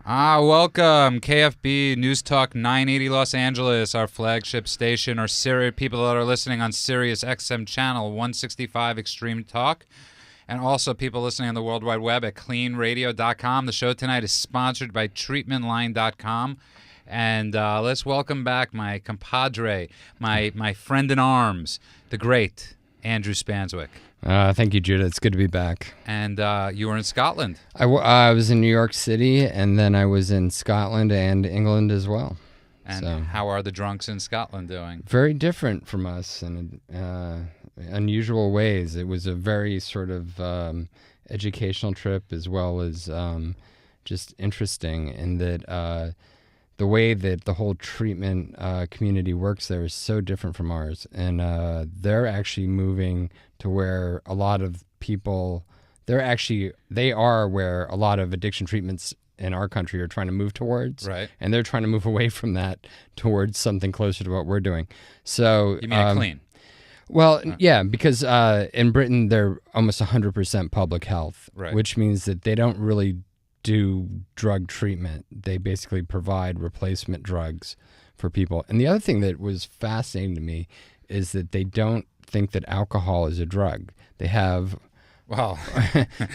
Welcome. KFB News Talk 980 Los Angeles, our flagship station, our people that are listening on Sirius XM channel 165 Extreme Talk, and also people listening on the World Wide Web at KLEANradio.com. The show tonight is sponsored by TreatmentLine.com. And let's welcome back my compadre, my friend in arms, the great Andrew Spanswick. Thank you, Judah. It's good to be back. And you were in Scotland. I was in New York City, and then I was in Scotland and England as well. And how are the drunks in Scotland doing? Very different from us in unusual ways. It was a very sort of educational trip as well as just interesting in that the way that the whole treatment community works there is so different from ours. And they're actually moving to where a lot of people, they are where a lot of addiction treatments in our country are trying to move towards. Right. And they're trying to move away from that towards something closer to what we're doing. So you mean clean? Well, yeah, because in Britain, they're almost 100% public health, right, which means that they don't really do drug treatment. They basically provide replacement drugs for people. And the other thing that was fascinating to me is that they don't think that alcohol is a drug. They have... Well,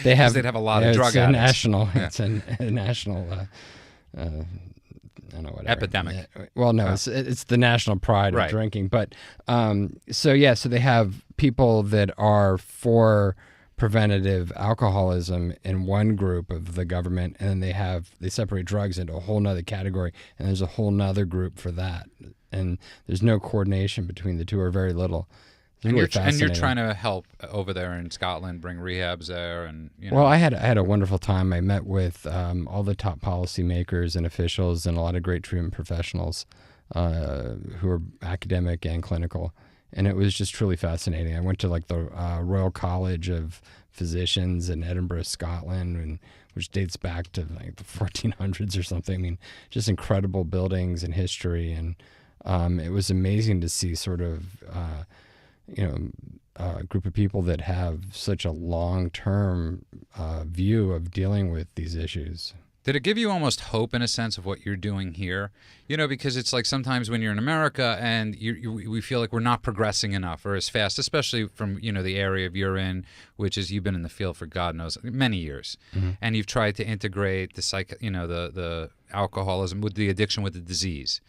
they'd have a lot of drug addicts. It's a national... I don't know, whatever. Epidemic. Well, no, it's the national pride right, of drinking. But so they have people that are for preventative alcoholism in one group of the government, and then they separate drugs into a whole nother category, and there's a whole nother group for that. And there's no coordination between the two, or very little. And you're trying to help over there in Scotland, bring rehabs there, and Well, I had a wonderful time. I met with all the top policymakers and officials, and a lot of great treatment professionals who are academic and clinical, and it was just truly fascinating. I went to the Royal College of Physicians in Edinburgh, Scotland, which dates back to the 1400s or something. I mean, just incredible buildings and history, and it was amazing to see sort of. A group of people that have such a long-term view of dealing with these issues. Did it give you almost hope in a sense of what you're doing here? Because it's like sometimes when you're in America and we feel like we're not progressing enough or as fast, especially from, the area you're in, which is you've been in the field for God knows many years. Mm-hmm. And you've tried to integrate the alcoholism with the addiction with the disease.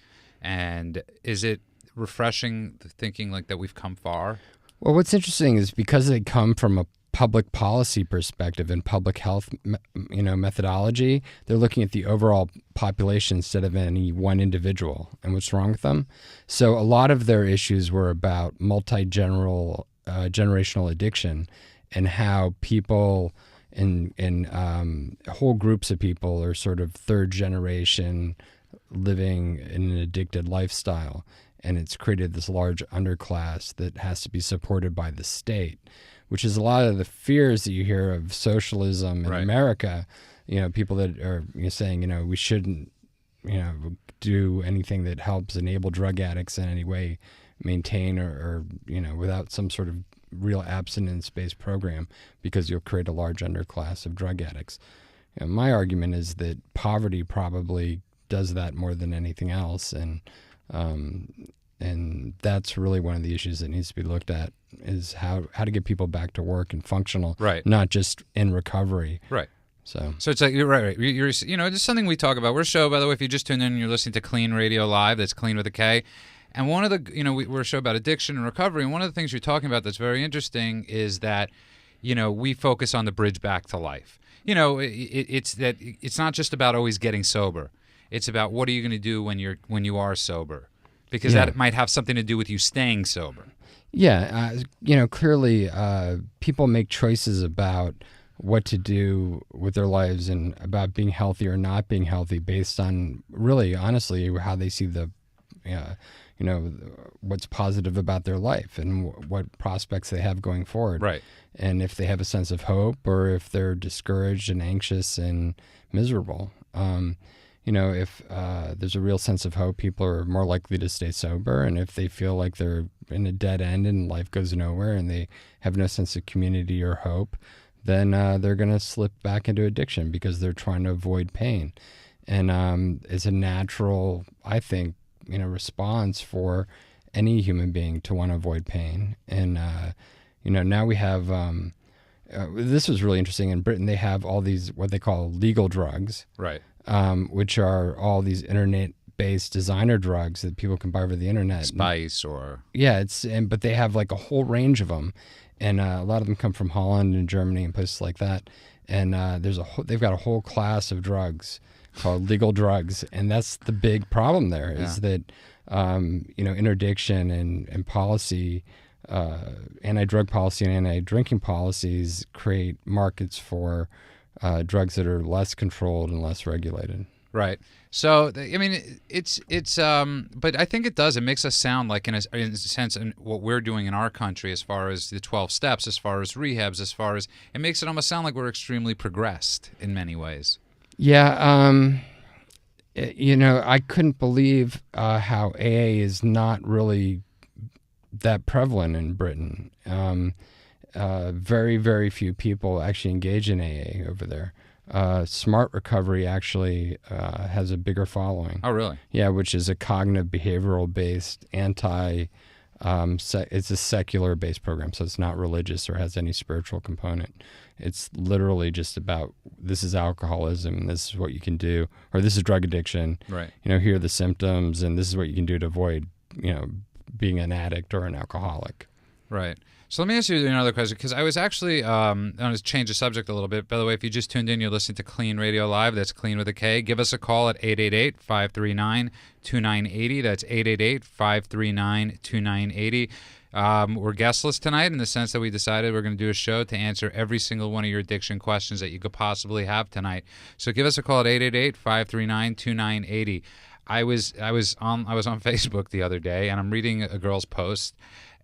And is it refreshing thinking that we've come far? Well, what's interesting is because they come from a public policy perspective and public health, methodology, they're looking at the overall population instead of any one individual and what's wrong with them. So a lot of their issues were about generational addiction and how people in whole groups of people are sort of third generation living in an addicted lifestyle. And it's created this large underclass that has to be supported by the state, which is a lot of the fears that you hear of socialism in America. People that are saying, we shouldn't, do anything that helps enable drug addicts in any way maintain or without some sort of real abstinence-based program, because you'll create a large underclass of drug addicts. My argument is that poverty probably does that more than anything else, and that's really one of the issues that needs to be looked at, is how to get people back to work and functional, not just in recovery. Right. So it's like you're right. You're it's something we talk about. We're a show, by the way, if you just tuned in and you're listening to KLEAN Radio Live, that's KLEAN with a K. And one of the, we're a show about addiction and recovery, and one of the things you're talking about that's very interesting is that, we focus on the bridge back to life. It's not just about always getting sober. It's about what are you going to do when you are sober, because that might have something to do with you staying sober. Yeah, clearly people make choices about what to do with their lives and about being healthy or not being healthy based on really, honestly, how they see the, what's positive about their life and what prospects they have going forward. Right. And if they have a sense of hope or if they're discouraged and anxious and miserable. If there's a real sense of hope, people are more likely to stay sober. And if they feel like they're in a dead end and life goes nowhere and they have no sense of community or hope, then they're going to slip back into addiction because they're trying to avoid pain. and it's a natural, I think, response for any human being to want to avoid pain. And now we have this was really interesting. In Britain, they have all these what they call legal drugs, Right. which are all these internet-based designer drugs that people can buy over the internet. Spice or But they have like a whole range of them, and a lot of them come from Holland and Germany and places like that. And they've got a whole class of drugs called legal drugs, and that's the big problem there is that interdiction and policy. Anti-drug policy and anti-drinking policies create markets for drugs that are less controlled and less regulated. Right. So, I mean, it's but I think it does. It makes us sound like, in a sense, in what we're doing in our country as far as the 12 steps, as far as rehabs, it makes it almost sound like we're extremely progressed in many ways. Yeah. I couldn't believe how AA is not really that prevalent in Britain. Very, very few people actually engage in AA over there. Smart Recovery actually has a bigger following. Oh, really? Yeah, which is a cognitive behavioral based it's a secular based program, so it's not religious or has any spiritual component. It's literally just about, this is alcoholism, this is what you can do, or this is drug addiction. Right. Here are the symptoms, and this is what you can do to avoid, being an addict or an alcoholic. Right. So let me ask you another question, because I was actually, I'm going to change the subject a little bit. By the way, if you just tuned in, you're listening to KLEAN Radio Live. That's KLEAN with a K. Give us a call at 888-539-2980. That's 888-539-2980. We're guestless tonight in the sense that we decided we're going to do a show to answer every single one of your addiction questions that you could possibly have tonight. So give us a call at 888-539-2980. I was on Facebook the other day, and I'm reading a girl's post,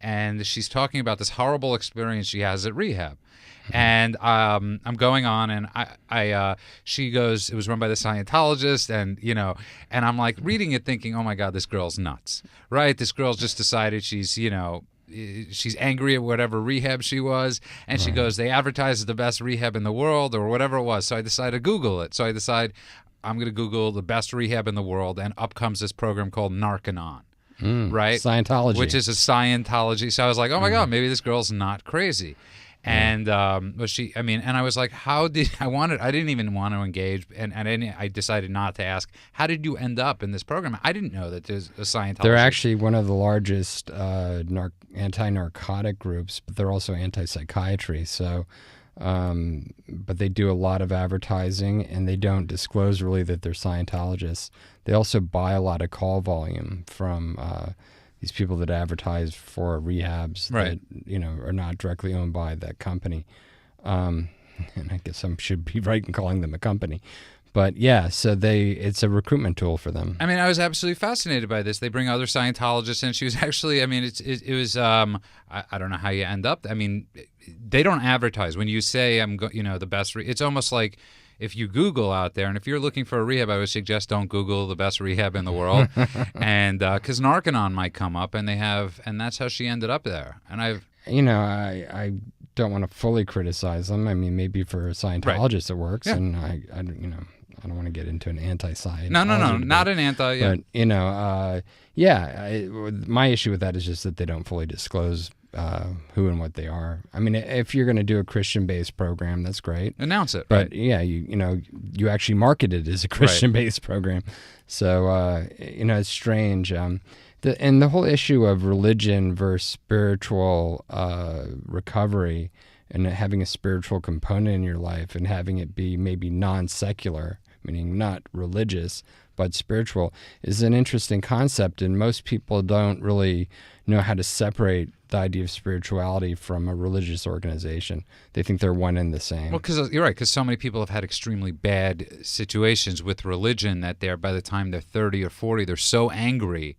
and she's talking about this horrible experience she has at rehab. And I'm going on, and she goes, it was run by the Scientologist, and I'm like reading it thinking, oh my God, this girl's nuts, right? This girl's just decided she's angry at whatever rehab she was, and she goes, they advertise as the best rehab in the world or whatever it was. So I decided to Google it. So I decide I'm going to Google the best rehab in the world, and up comes this program called Narcanon. Right? Scientology. Which is a Scientology. So I was like, oh my God, maybe this girl's not crazy. And and I was like, I didn't even want to engage, and I decided not to ask, how did you end up in this program? I didn't know that there's a Scientology. They're actually one of the largest anti-narcotic groups, but they're also anti-psychiatry. So, but they do a lot of advertising, and they don't disclose really that they're Scientologists. They also buy a lot of call volume from these people that advertise for rehabs that are not directly owned by that company. And I guess I should be right in calling them a company. But yeah, so it's a recruitment tool for them. I mean, I was absolutely fascinated by this. They bring other Scientologists in. She was actually, I mean, it was, I don't know how you end up. I mean, they don't advertise. When you say the best, it's almost like if you Google out there, and if you're looking for a rehab, I would suggest don't Google the best rehab in the world, and because Narcanon might come up, and that's how she ended up there. And I don't want to fully criticize them. I mean, maybe for Scientologists it works, and I don't want to get into an anti-Scientology. No, not an anti. Yeah. But my issue with that is just that they don't fully disclose who and what they are. I mean, if you're going to do a Christian-based program, that's great. Announce it. But right? You actually market it as a Christian-based program. So it's strange. The whole issue of religion versus spiritual recovery, and having a spiritual component in your life, and having it be maybe non-secular, meaning not religious but spiritual, is an interesting concept, and most people don't really know how to separate the idea of spirituality from a religious organization. They think they're one and the same. Well, because you're right, because so many people have had extremely bad situations with religion that by the time they're 30 or 40, they're so angry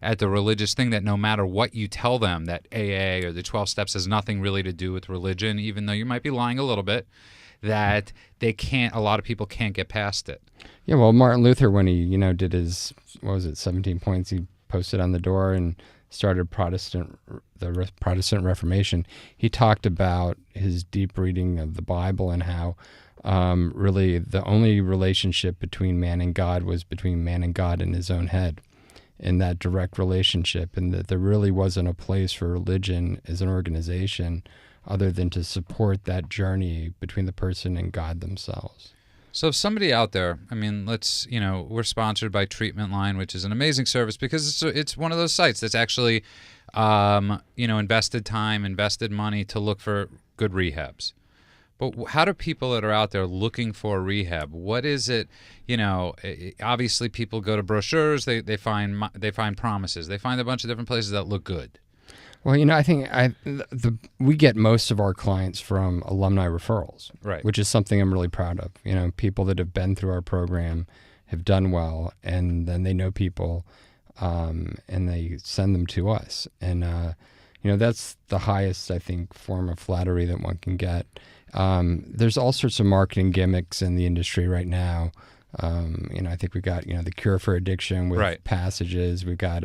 at the religious thing that no matter what you tell them, that AA or the 12 steps has nothing really to do with religion, even though you might be lying a little bit, that a lot of people can't get past it. Yeah, well, Martin Luther, when he, did his, 17 points he posted on the door and started the Protestant Reformation, he talked about his deep reading of the Bible and how really the only relationship between man and God was between man and God in his own head, in that direct relationship, and that there really wasn't a place for religion as an organization other than to support that journey between the person and God themselves. So if somebody out there, I mean, we're sponsored by Treatment Line, which is an amazing service because it's one of those sites that's actually, invested time, invested money to look for good rehabs. But how do people that are out there looking for a rehab, what is it, obviously people go to brochures, they find promises, they find a bunch of different places that look good. Well, I think we get most of our clients from alumni referrals, right? Which is something I'm really proud of. People that have been through our program have done well, and then they know people, and they send them to us. And, that's the highest, I think, form of flattery that one can get. There's all sorts of marketing gimmicks in the industry right now. I think we got, the cure for addiction with passages. We've got,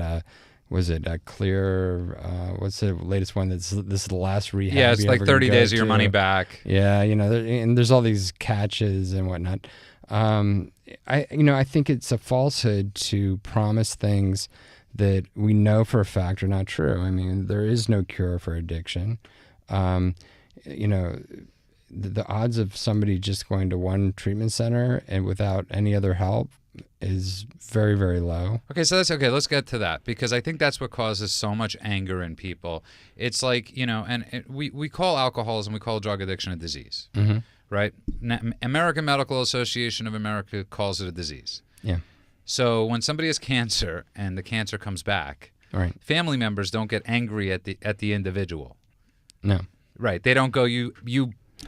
was it Clear? What's the latest one? This is the last rehab. Yeah, it's like 30 days of your money back. Yeah, and there's all these catches and whatnot. I think it's a falsehood to promise things that we know for a fact are not true. I mean, there is no cure for addiction. The odds of somebody just going to one treatment center and without any other help is very, very low. Okay, so that's okay. Let's get to that because I think that's what causes so much anger in people. It's like, we call alcoholism, we call drug addiction a disease, right? American Medical Association of America calls it a disease. Yeah. So when somebody has cancer and the cancer comes back, family members don't get angry at the individual. No. Right. They don't go, you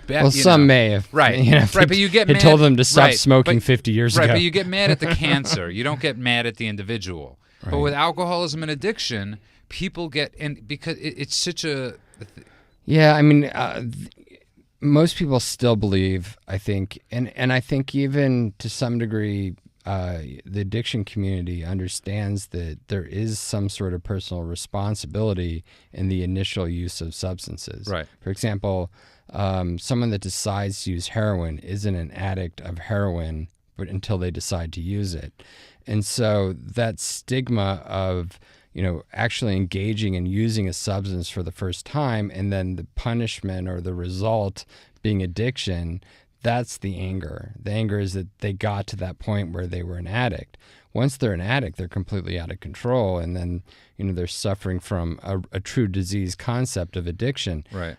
well, some may have. Right. But you get mad. Told them to stop smoking 50 years ago. Right, but you get mad at the cancer. You don't get mad at the individual. Right. But with alcoholism and addiction, people get, and because it's such a... Yeah, I mean, most people still believe, I think, and I think even to some degree, the addiction community understands that there is some sort of personal responsibility in the initial use of substances. Right. For example, someone that decides to use heroin isn't an addict of heroin, but until they decide to use it. And so that stigma of, actually engaging and using a substance for the first time, and then the punishment or the result being addiction, that's the anger. The anger is that they got to that point where they were an addict. Once they're an addict, they're completely out of control, and then they're suffering from a true disease concept of addiction. Right.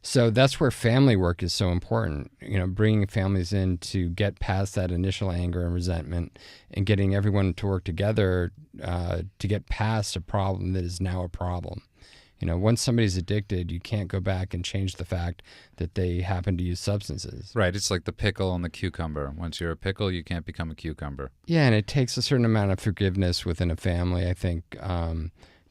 So that's where family work is so important. Bringing families in to get past that initial anger and resentment, and getting everyone to work together to get past a problem that is now a problem. Once somebody's addicted, you can't go back and change the fact that they happen to use substances. Right. It's like the pickle and the cucumber. Once you're a pickle, you can't become a cucumber. Yeah, and it takes a certain amount of forgiveness within a family, I think,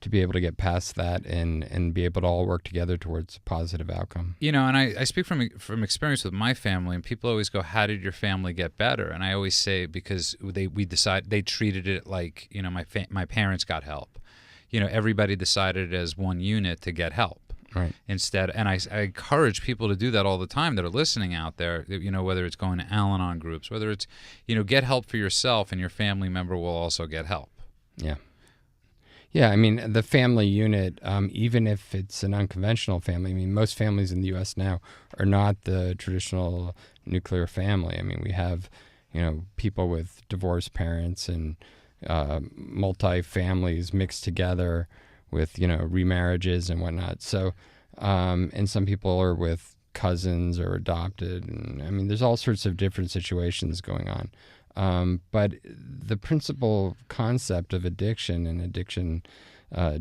to be able to get past that and be able to all work together towards a positive outcome. And I speak from experience with my family, and people always go, how did your family get better? And I always say, because they treated it like, my parents got help. Everybody decided as one unit to get help. Right. Instead, and I encourage people to do that all the time that are listening out there, whether it's going to Al-Anon groups, whether it's, get help for yourself, and your family member will also get help. Yeah. Yeah, I mean, the family unit, even if it's an unconventional family, I mean, most families in the U.S. now are not the traditional nuclear family. I mean, we have, people with divorced parents and multi-families mixed together with, remarriages and whatnot. So, and some people are with cousins or adopted. And I mean, there's all sorts of different situations going on. But the principal concept of addiction and addiction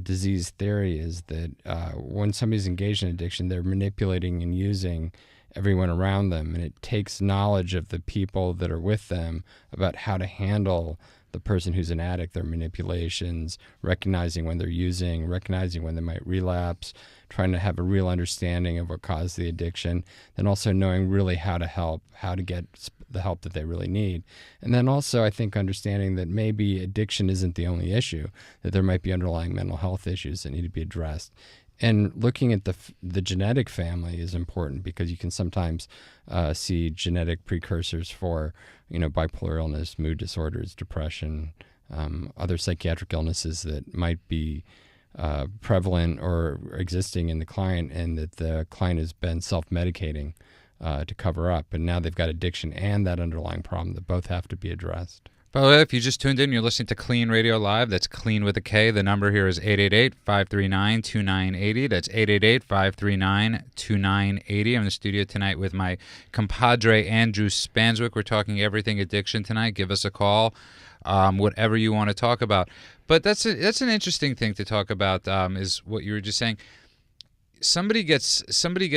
disease theory is that when somebody's engaged in addiction, they're manipulating and using everyone around them. And it takes knowledge of the people that are with them about how to handle the person who's an addict, their manipulations, recognizing when they're using, recognizing when they might relapse, trying to have a real understanding of what caused the addiction, and also knowing really how to help, how to get the help that they really need. And then also, I think, understanding that maybe addiction isn't the only issue, that there might be underlying mental health issues that need to be addressed. And looking at the genetic family is important because you can sometimes see genetic precursors for, bipolar illness, mood disorders, depression, other psychiatric illnesses that might be prevalent or existing in the client, and that the client has been self-medicating to cover up. And now they've got addiction and that underlying problem that both have to be addressed. By the way, if you just tuned in, you're listening to KLEAN Radio Live. That's KLEAN with a K. The number here is 888-539-2980. That's 888-539-2980. I'm in the studio tonight with my compadre, Andrew Spanswick. We're talking everything addiction tonight. Give us a call, whatever you want to talk about. But that's an interesting thing to talk about, is what you were just saying. Somebody gets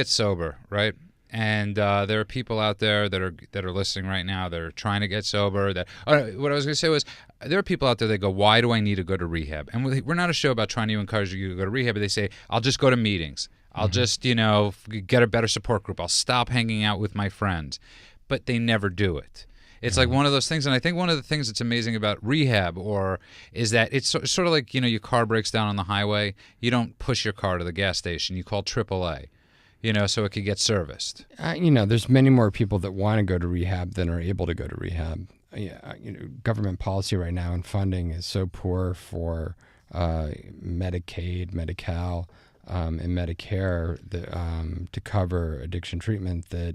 sober, right? And there are people out there that are listening right now that are trying to get sober. What I was going to say was, there are people out there that go, why do I need to go to rehab? And we're not a show about trying to encourage you to go to rehab, but they say, I'll just go to meetings. I'll just, get a better support group. I'll stop hanging out with my friends. But they never do it. It's like one of those things, and I think one of the things that's amazing about rehab is that it's sort of like, your car breaks down on the highway. You don't push your car to the gas station. You call AAA. So it could get serviced. There's many more people that want to go to rehab than are able to go to rehab. Government policy right now and funding is so poor for Medicaid, Medi-Cal, and Medicare to cover addiction treatment that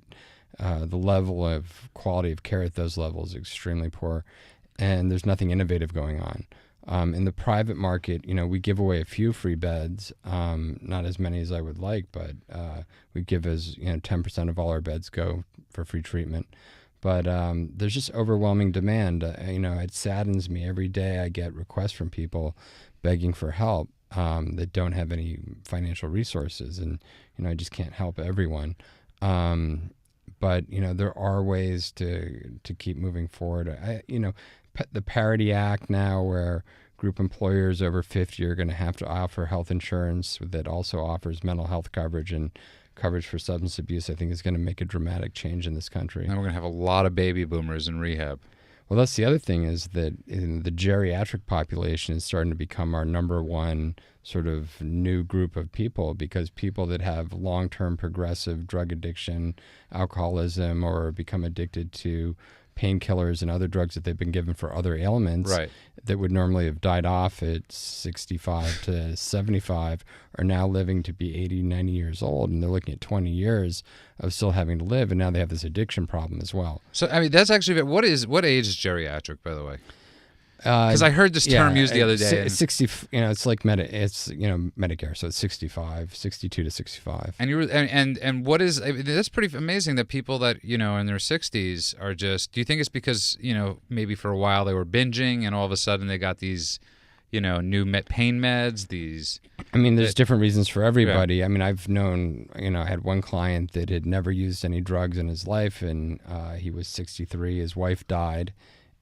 the level of quality of care at those levels is extremely poor, and there's nothing innovative going on. In the private market, we give away a few free beds, not as many as I would like, but we give 10% of all our beds go for free treatment. But there's just overwhelming demand. It saddens me. Every day I get requests from people begging for help that don't have any financial resources, and I just can't help everyone. But there are ways to keep moving forward. The Parity Act now, where group employers over 50 are going to have to offer health insurance that also offers mental health coverage and coverage for substance abuse, I think is going to make a dramatic change in this country. And we're going to have a lot of baby boomers in rehab. Well, that's the other thing, is that the geriatric population is starting to become our number one sort of new group of people, because people that have long-term progressive drug addiction, alcoholism, or become addicted to painkillers and other drugs that they've been given for other ailments, right, that would normally have died off at 65 to 75 are now living to be 80, 90 years old, and they're looking at 20 years of still having to live, and now they have this addiction problem as well. So, that's actually, what age is geriatric, by the way? Because I heard this term used the other day. 60, it's like Medicare, so it's 62 to 65. And what is, that's pretty amazing that people that, in their 60s are just, do you think it's because, maybe for a while they were binging and all of a sudden they got these, new pain meds, there's different reasons for everybody. Yeah. I've known, I had one client that had never used any drugs in his life, and he was 63, his wife died.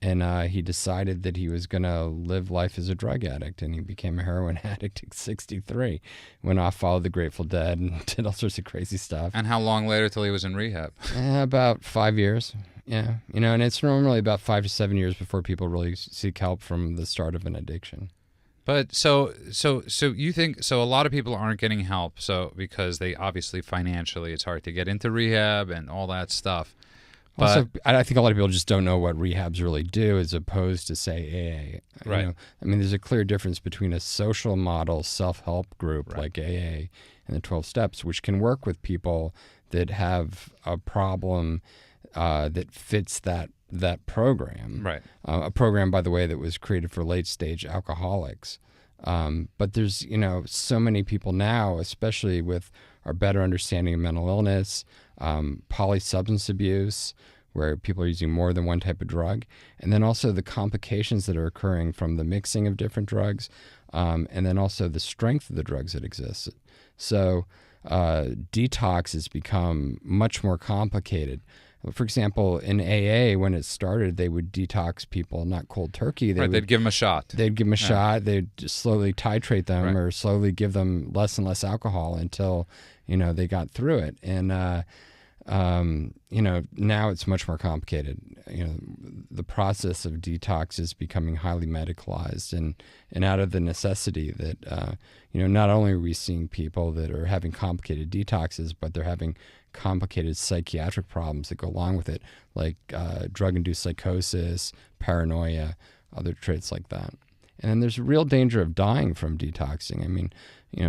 And he decided that he was going to live life as a drug addict, and he became a heroin addict at 63. Went off, followed the Grateful Dead, and did all sorts of crazy stuff. And how long later till he was in rehab? About 5 years. Yeah, and it's normally about 5 to 7 years before people really seek help from the start of an addiction. But so you think, so a lot of people aren't getting help, because they obviously financially it's hard to get into rehab and all that stuff. But also, I think a lot of people just don't know what rehabs really do, as opposed to, say, AA. Right. There's a clear difference between a social model self-help group like AA and the 12 Steps, which can work with people that have a problem that fits that program. Right. A program, by the way, that was created for late-stage alcoholics. But there's, so many people now, especially with our better understanding of mental illness, polysubstance abuse, where people are using more than one type of drug, and then also the complications that are occurring from the mixing of different drugs, and then also the strength of the drugs that exist. So detox has become much more complicated. For example, in AA, when it started, they would detox people, not cold turkey. They'd give them a shot. They'd give them a shot. They'd just slowly titrate them, or slowly give them less and less alcohol until, they got through it. And Now it's much more complicated. The process of detox is becoming highly medicalized, and out of the necessity that, not only are we seeing people that are having complicated detoxes, but they're having complicated psychiatric problems that go along with it, like drug-induced psychosis, paranoia, other traits like that. And then there's a real danger of dying from detoxing. I mean,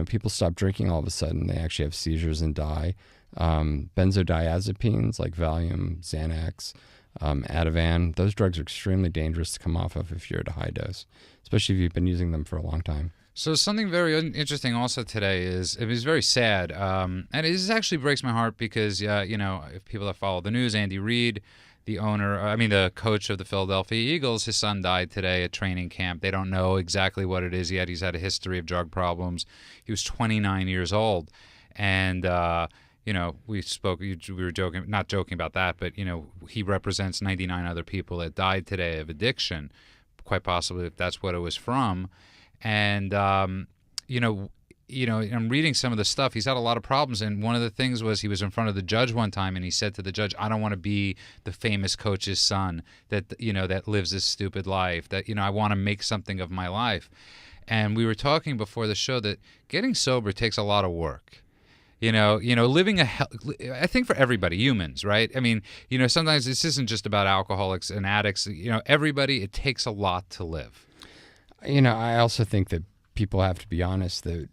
people stop drinking all of a sudden, they actually have seizures and die. Benzodiazepines like Valium, Xanax, Ativan, those drugs are extremely dangerous to come off of if you're at a high dose, especially if you've been using them for a long time. So something very interesting also today is, it was very sad, and it actually breaks my heart because, if people that follow the news, Andy Reid, the coach of the Philadelphia Eagles, his son died today at training camp. They don't know exactly what it is yet. He's had a history of drug problems. He was 29 years old, and we were joking, not joking about that, but he represents 99 other people that died today of addiction, quite possibly if that's what it was from. And I'm reading some of the stuff. He's had a lot of problems, and one of the things was he was in front of the judge one time, and he said to the judge, "I don't want to be the famous coach's son that that lives this stupid life. That I want to make something of my life." And we were talking before the show that getting sober takes a lot of work. Living I think for everybody, humans, right? I mean, sometimes this isn't just about alcoholics and addicts. Everybody, it takes a lot to live. I also think that people have to be honest that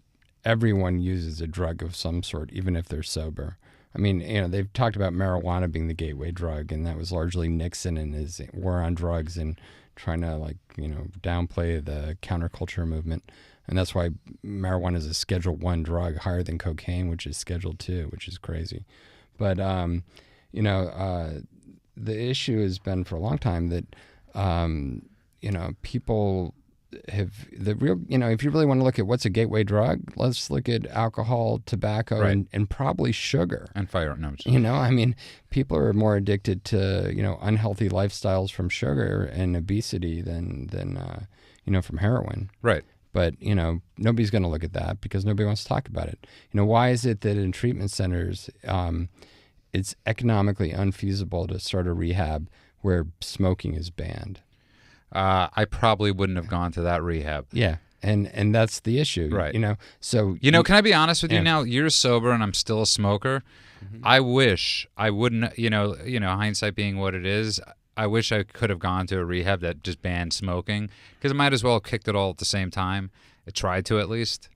everyone uses a drug of some sort, even if they're sober. I mean, they've talked about marijuana being the gateway drug, and that was largely Nixon and his war on drugs and trying to, downplay the counterculture movement. And that's why marijuana is a Schedule I drug, higher than cocaine, which is Schedule II, which is crazy. But, the issue has been for a long time that, people have the real, if you really want to look at what's a gateway drug, let's look at alcohol, tobacco, right, and probably sugar. And firearms. People are more addicted to, unhealthy lifestyles from sugar and obesity than from heroin. Right. But, nobody's going to look at that because nobody wants to talk about it. Why is it that in treatment centers, it's economically unfeasible to start a rehab where smoking is banned? I probably wouldn't have gone to that rehab. Yeah. And that's the issue. Right. So can I be honest with you now? You're sober and I'm still a smoker. Mm-hmm. I wish I wouldn't, hindsight being what it is, I wish I could have gone to a rehab that just banned smoking, because I might as well have kicked it all at the same time. I tried to, at least.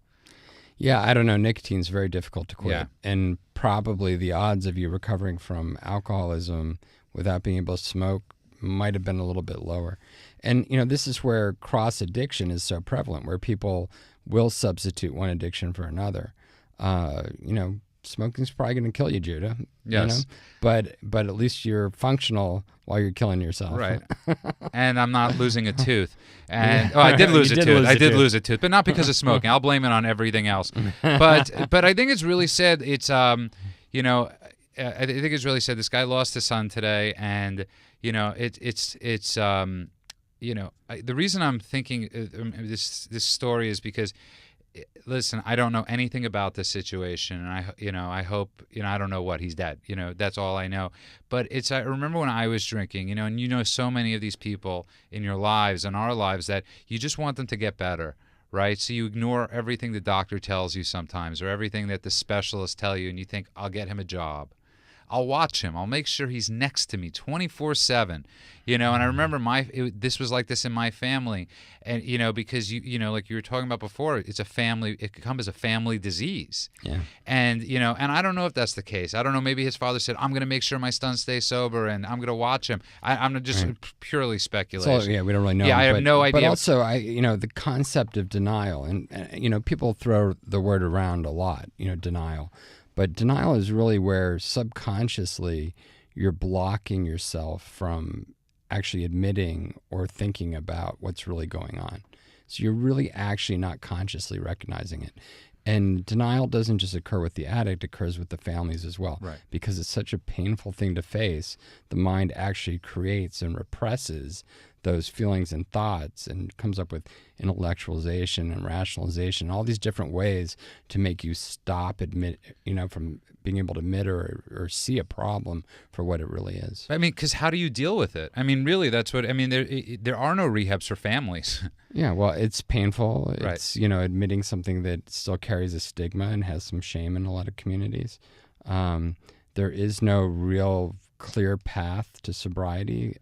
Yeah, I don't know. Nicotine's very difficult to quit. Yeah. And probably the odds of you recovering from alcoholism without being able to smoke might have been a little bit lower. And, this is where cross-addiction is so prevalent, where people will substitute one addiction for another. Smoking's probably going to kill you, Judah. Yes. But at least you're functional while you're killing yourself. Right. And I'm not losing a tooth. And I did lose a tooth. I did lose a tooth, but not because of smoking. I'll blame it on everything else. But I think it's really sad. It's I think it's really sad. This guy lost his son today, and the reason I'm thinking this story is because, listen, I don't know anything about this situation, and I hope, I don't know what, he's dead. That's all I know. But I remember when I was drinking, and so many of these people in your lives and our lives that you just want them to get better, right? So you ignore everything the doctor tells you sometimes, or everything that the specialists tell you, and you think, I'll get him a job. I'll watch him. I'll make sure he's next to me 24/7. And I remember this was like this in my family, and because like you were talking about before, it becomes a family disease. Yeah. And and I don't know if that's the case. I don't know. Maybe his father said, "I'm going to make sure my son stays sober, and I'm going to watch him." I'm just purely speculation. So, we don't really know. Yeah, I have no idea. But also, the concept of denial, and people throw the word around a lot. Denial. But denial is really where subconsciously you're blocking yourself from actually admitting or thinking about what's really going on. So you're really actually not consciously recognizing it. And denial doesn't just occur with the addict, it occurs with the families as well. Right. Because it's such a painful thing to face, the mind actually creates and represses those feelings and thoughts, and comes up with intellectualization and rationalization, all these different ways to make you stop from being able to admit or see a problem for what it really is. I mean, because how do you deal with it? I mean, really, that's what I mean. There are no rehabs for families. Yeah, well, it's painful. Right. It's admitting something that still carries a stigma and has some shame in a lot of communities. There is no real clear path to sobriety.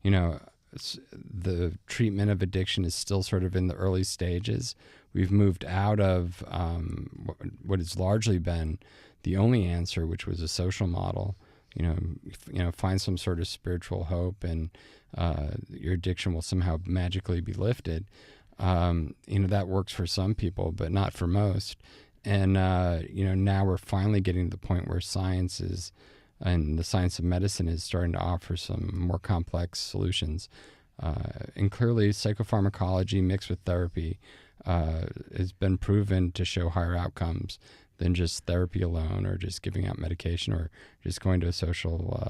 The treatment of addiction is still sort of in the early stages. We've moved out of what has largely been the only answer, which was a social model. Find some sort of spiritual hope, and your addiction will somehow magically be lifted. That works for some people, but not for most. And now we're finally getting to the point where science and the science of medicine is starting to offer some more complex solutions. And clearly, psychopharmacology mixed with therapy has been proven to show higher outcomes than just therapy alone, or just giving out medication, or just going to a social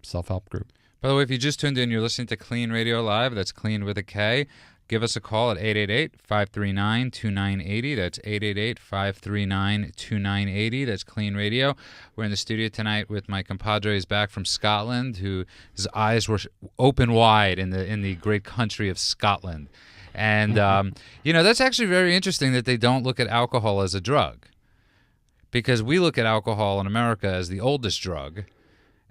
self-help group. By the way, if you just tuned in, you're listening to KLEAN Radio Live. That's KLEAN with a K. Give us a call at 888-539-2980. That's 888-539-2980. That's KLEAN Radio. We're in the studio tonight with my compadres back from Scotland, whose eyes were open wide in the great country of Scotland. And, that's actually very interesting that they don't look at alcohol as a drug, because we look at alcohol in America as the oldest drug.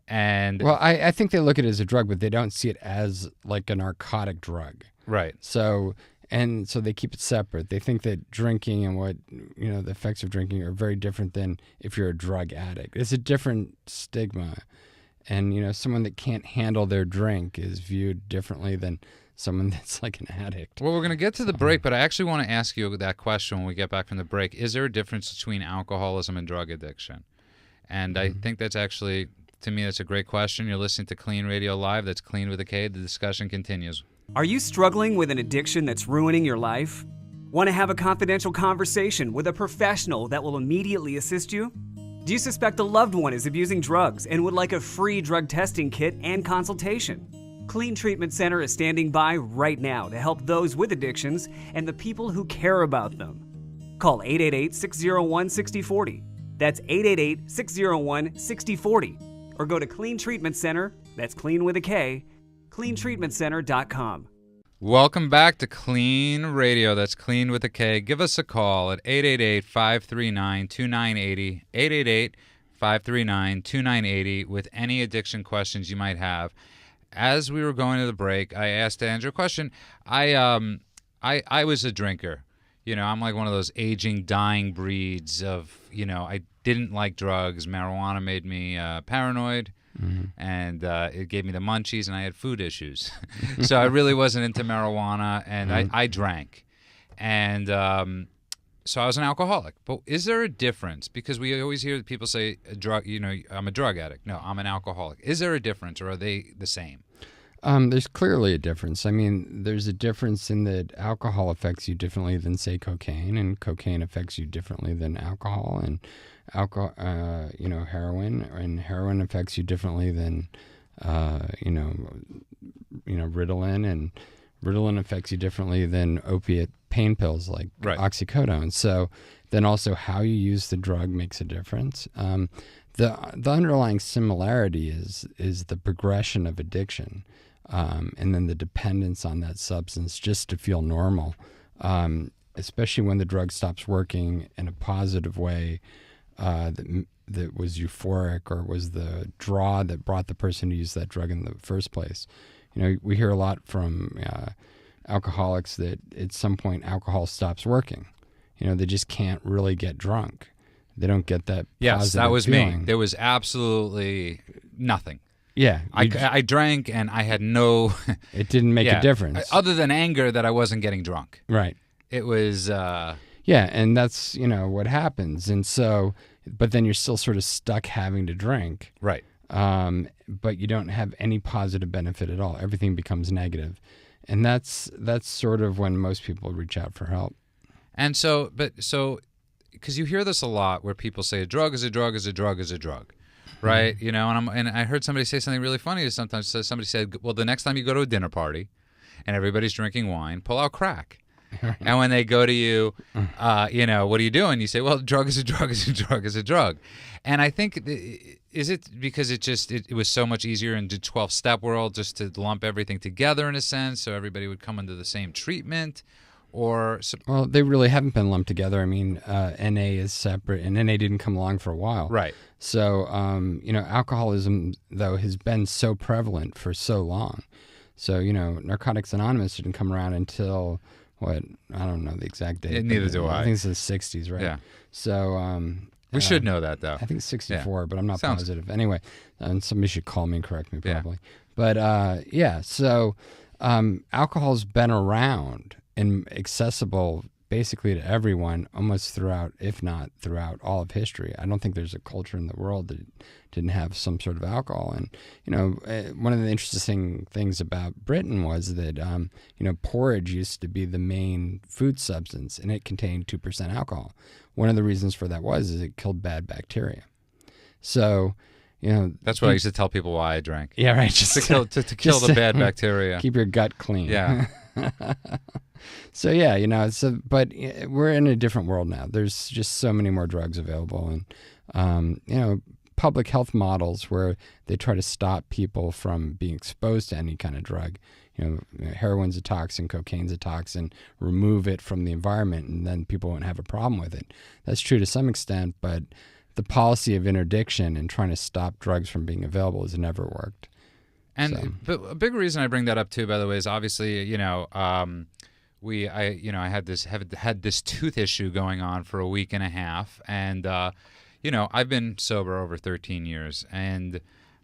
And well, I think they look at it as a drug, but they don't see it as like a narcotic drug. Right. So they keep it separate. They think that drinking and the effects of drinking are very different than if you're a drug addict. It's a different stigma. And, someone that can't handle their drink is viewed differently than someone that's like an addict. Well, we're going to get to the break, but I actually want to ask you that question when we get back from the break. Is there a difference between alcoholism and drug addiction? And I think that's actually, to me, that's a great question. You're listening to KLEAN Radio Live. That's KLEAN with a K. The discussion continues. Are you struggling with an addiction that's ruining your life? Want to have a confidential conversation with a professional that will immediately assist you? Do you suspect a loved one is abusing drugs and would like a free drug testing kit and consultation? KLEAN Treatment Center is standing by right now to help those with addictions and the people who care about them. Call 888-601-6040. That's 888-601-6040. Or go to KLEAN Treatment Center, that's KLEAN with a K, KLEANTreatmentCenter.com. Welcome back to KLEAN Radio. That's KLEAN with a K. Give us a call at 888-539-2980, 888-539-2980 with any addiction questions you might have. As we were going to the break, I asked Andrew a question. I was a drinker. I'm like one of those aging, dying breeds of, I didn't like drugs. Marijuana made me paranoid. Mm-hmm. And it gave me the munchies, and I had food issues. So I really wasn't into marijuana, and I drank. And so I was an alcoholic. But is there a difference? Because we always hear people say, I'm a drug addict. No, I'm an alcoholic. Is there a difference, or are they the same? There's clearly a difference. I mean, there's a difference in that alcohol affects you differently than, say, cocaine, and cocaine affects you differently than alcohol, and heroin, and heroin affects you differently than, Ritalin, and Ritalin affects you differently than opiate pain pills like oxycodone. So then also how you use the drug makes a difference. The underlying similarity is the progression of addiction, and then the dependence on that substance just to feel normal, especially when the drug stops working in a positive way. That was euphoric, or was the draw that brought the person to use that drug in the first place. We hear a lot from alcoholics that at some point alcohol stops working. They just can't really get drunk. They don't get that Yes, that was feeling. me. There was absolutely nothing. Yeah. I drank, and I had no... It didn't make a difference. Other than anger that I wasn't getting drunk. Right. It was... Yeah, and that's, what happens. And so, but then you're still sort of stuck having to drink. Right. But you don't have any positive benefit at all. Everything becomes negative. And that's sort of when most people reach out for help. And so, because you hear this a lot where people say a drug is a drug is a drug is a drug. Right. Mm-hmm. And I heard somebody say something really funny sometimes. Somebody said, well, the next time you go to a dinner party, and everybody's drinking wine, pull out crack. And when they go to you, you know, what are you doing? You say, well, drug is a drug is a drug is a drug. And I think, is it because it was so much easier in the 12-step world just to lump everything together in a sense so everybody would come under the same treatment? Or Well, they really haven't been lumped together. I mean, NA is separate, and NA didn't come along for a while. Right. So, you know, alcoholism, though, has been so prevalent for so long. So, you know, Narcotics Anonymous didn't come around until... What? I don't know the exact date. Neither do I. I think it's the 60s, right? Yeah. So we should know that, though. I think it's 64, but I'm not Sounds... positive. Anyway, and somebody should call me and correct me probably. Yeah. But yeah, so alcohol's been around and accessible basically to everyone almost throughout, if not throughout all of history. I don't think there's a culture in the world that didn't have some sort of alcohol. And, you know, one of the interesting things about Britain was that, you know, porridge used to be the main food substance, and it contained 2% alcohol. One of the reasons for that is it killed bad bacteria. So, you know... That's what I used to tell people why I drank. Yeah, right. Just to kill the bad bacteria. Keep your gut clean. Yeah. So yeah, you know, but we're in a different world now. There's just so many more drugs available, and you know, public health models where they try to stop people from being exposed to any kind of drug. You know, heroin's a toxin, cocaine's a toxin. Remove it from the environment, and then people won't have a problem with it. That's true to some extent, but the policy of interdiction and trying to stop drugs from being available has never worked. And but a big reason I bring that up too, by the way, is obviously, you know, I had this tooth issue going on for a week and a half, and you know, I've been sober over 13 years, and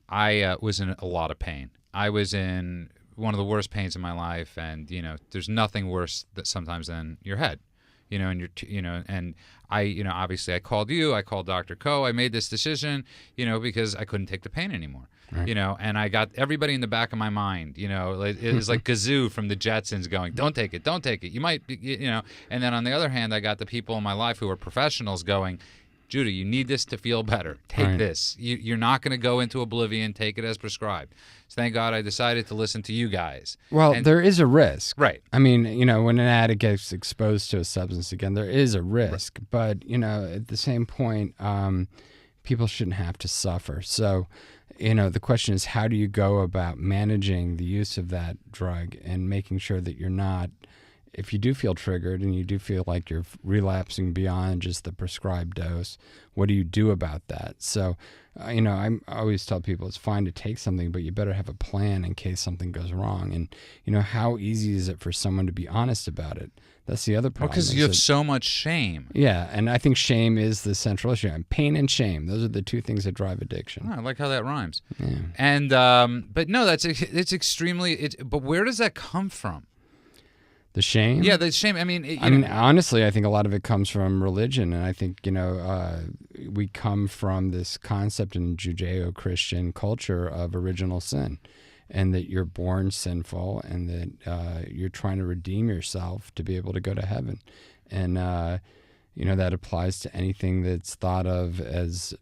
I was in a lot of pain. I was in one of the worst pains in my life, and you know, there's nothing worse sometimes than your head. You know, and obviously I called you, I called Dr. Ko, I made this decision, you know, because I couldn't take the pain anymore, right. You know, and I got everybody in the back of my mind, you know, it was like Gazoo from the Jetsons going, don't take it, you might be, you know, and then on the other hand, I got the people in my life who are professionals going, Judah, you need this to feel better. Take this. You're not going to go into oblivion. Take it as prescribed. So thank God I decided to listen to you guys. Well, there is a risk. Right. I mean, you know, when an addict gets exposed to a substance again, there is a risk. Right. But, you know, at the same point, people shouldn't have to suffer. So, you know, the question is, how do you go about managing the use of that drug and making sure that you're not, if you do feel triggered and you do feel like you're relapsing beyond just the prescribed dose, what do you do about that? So, you know, I always tell people it's fine to take something, but you better have a plan in case something goes wrong. And, you know, how easy is it for someone to be honest about it? That's the other problem. Because you have so much shame. Yeah, and I think shame is the central issue. And pain and shame, those are the two things that drive addiction. Oh, I like how that rhymes. Yeah. And, but no, it's extremely, but where does that come from? The shame? Yeah, the shame. I mean, honestly, I think a lot of it comes from religion. And I think, you know, we come from this concept in Judeo-Christian culture of original sin, and that you're born sinful, and that you're trying to redeem yourself to be able to go to heaven. And, you know, that applies to anything that's thought of as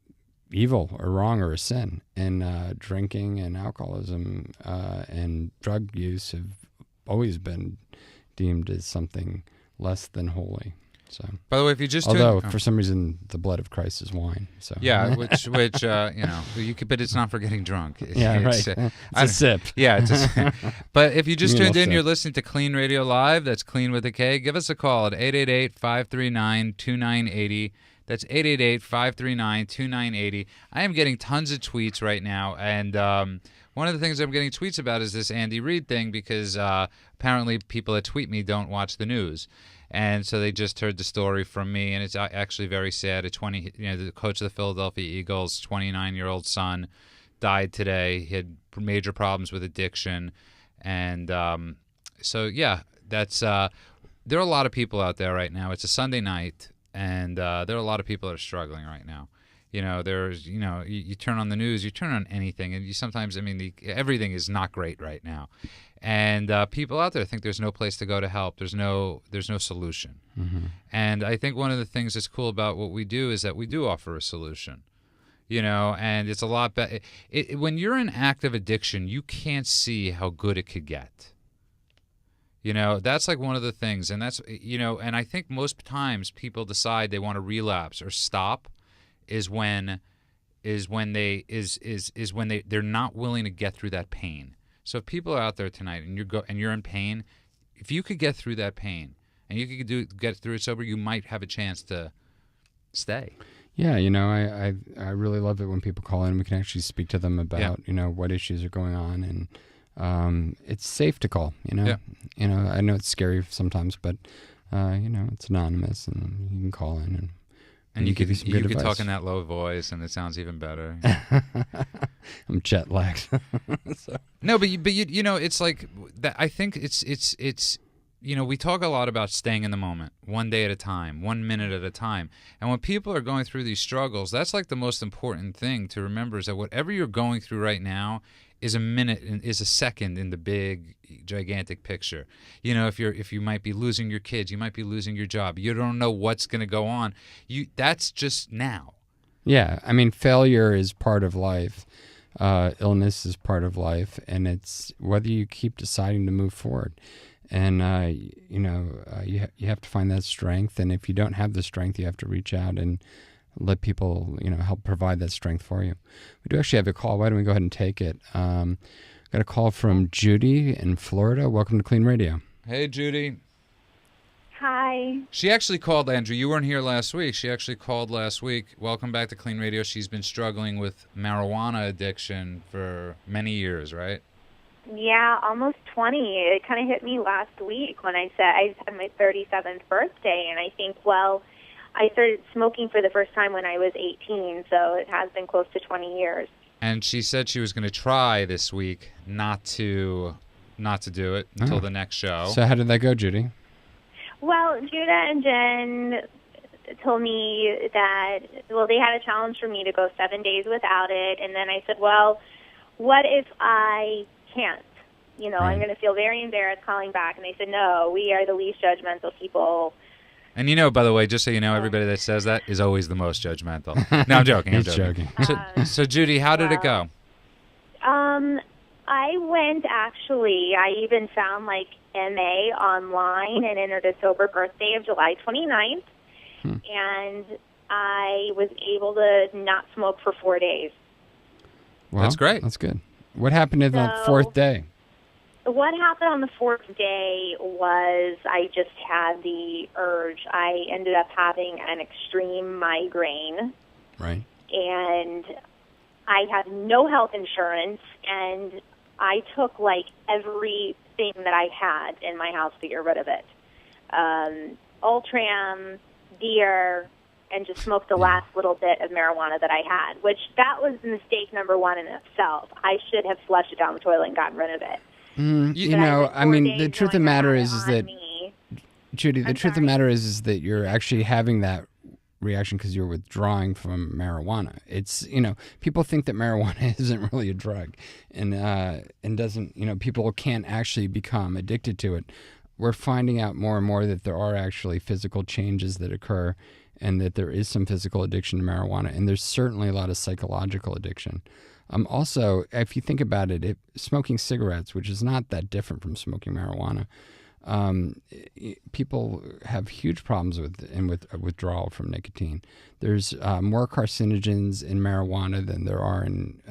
evil or wrong or a sin. And drinking and alcoholism and drug use have always been deemed as something less than holy. So, by the way, if you just for some reason the blood of Christ is wine. So yeah, which you know, you could, but it's not for getting drunk. Yeah, right. It's a sip. Yeah, it's a sip. But if you just tuned in, you're listening to KLEAN Radio Live. That's KLEAN with a K. Give us a call at 888-539-2980. That's 888-539-2980. I am getting tons of tweets right now, and one of the things I'm getting tweets about is this Andy Reid thing, because apparently people that tweet me don't watch the news. And so they just heard the story from me, and it's actually very sad. The coach of the Philadelphia Eagles, 29-year-old son, died today. He had major problems with addiction, and so yeah, that's there are a lot of people out there right now. It's a Sunday night, and there are a lot of people that are struggling right now. You know, there's, you know, you turn on the news, you turn on anything, and you sometimes, I mean, everything is not great right now. And people out there think there's no place to go to help. There's no solution. Mm-hmm. And I think one of the things that's cool about what we do is that we do offer a solution. You know, and it's a lot better. When you're in active addiction, you can't see how good it could get. That's like one of the things, and that's and I think most times people decide they want to relapse or stop is when they're not willing to get through that pain. So if people are out there tonight and you're in pain, if you could get through that pain and you could get through it sober, you might have a chance to stay. Yeah, I really love it when people call in. We can actually speak to them about what issues are going on, and it's safe to call. Yeah. I know it's scary sometimes, but it's anonymous, and you can call in and you give you some good advice. You could talk in that low voice, and it sounds even better. I'm jet lagged. So. No, but it's like that. I think it's we talk a lot about staying in the moment, one day at a time, 1 minute at a time. And when people are going through these struggles, that's like the most important thing to remember is that whatever you're going through right now is a minute and is a second in the big, gigantic picture. If you might be losing your kids, you might be losing your job. You don't know what's going to go on. That's just now. Yeah, I mean, failure is part of life. Illness is part of life, and it's whether you keep deciding to move forward. And you have to find that strength. And if you don't have the strength, you have to reach out and let people, help provide that strength for you. We do actually have a call. Why don't we go ahead and take it? Got a call from Judy in Florida. Welcome to KLEAN Radio. Hey, Judy. Hi. She actually called, Andrew. You weren't here last week. She actually called last week. Welcome back to KLEAN Radio. She's been struggling with marijuana addiction for many years, right? Yeah, almost 20. It kind of hit me last week when I said I had my 37th birthday, and I think, I started smoking for the first time when I was 18, so it has been close to 20 years. And she said she was going to try this week not to do it until the next show. So how did that go, Judy? Well, Judah and Jen told me that, they had a challenge for me to go 7 days without it, and then I said, what if I can't? I'm going to feel very embarrassed calling back. And they said, no, we are the least judgmental people. And by the way, just so you know, everybody that says that is always the most judgmental. No, I'm joking. He's joking. So, Judy, how did it go? I went, I even found, MA online and entered a sober birthday of July 29th. And I was able to not smoke for 4 days. Well, that's great. That's good. What happened in that fourth day? What happened on the fourth day was I just had the urge. I ended up having an extreme migraine. Right. And I had no health insurance, and I took, everything that I had in my house to get rid of it. Ultram, deer, and just smoked the last little bit of marijuana that I had, which that was mistake number one in itself. I should have flushed it down the toilet and gotten rid of it. The truth of the matter is that, Judy, the truth of the matter is that you're actually having that reaction because you're withdrawing from marijuana. It's, people think that marijuana isn't really a drug and doesn't, people can't actually become addicted to it. We're finding out more and more that there are actually physical changes that occur and that there is some physical addiction to marijuana, and there's certainly a lot of psychological addiction. Also, if you think about it, smoking cigarettes, which is not that different from smoking marijuana, people have huge problems with withdrawal from nicotine. There's more carcinogens in marijuana than there are in